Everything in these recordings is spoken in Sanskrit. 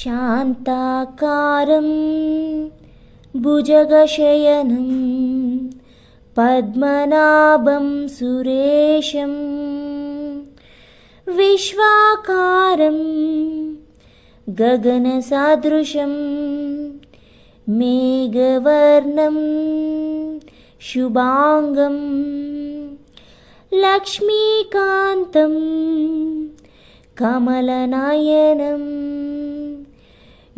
शान्ताकारं भुजगशयनं पद्मनाभं सुरेशं विश्वाकारं गगनसदृशं मेघवर्णं शुभांगं लक्ष्मीकान्तं कमलनयनं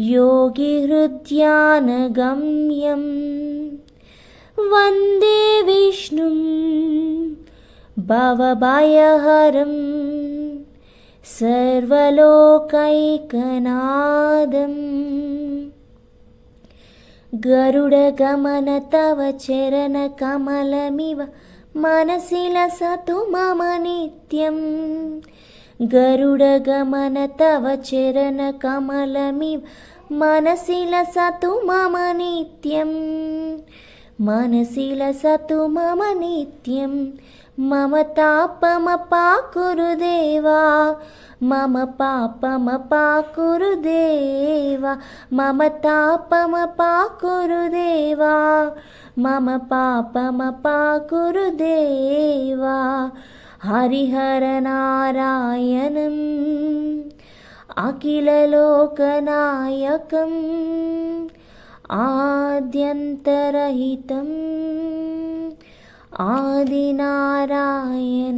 योगिहृद्यानगम्यं वन्दे विष्णुं भवभयहरं सर्वलोकैकनाथम्। गरुडगमन तव चरणकमलमिव मनसि लसतु मम नित्यं। गरुडगमन तव चरणकमलमिव मनसि लसतु मम नित्यं। मनसि लसतु मम नित्यं। मम तापमपाकुरु देवा, मम पापमपाकुरु देवा, मम तापमपाकुरु देवा, मम पापमपाकुरु देवा। हरिहरनारायणम् अखिललोकनायकम् आद्यन्तरहितम् आदिनारायण।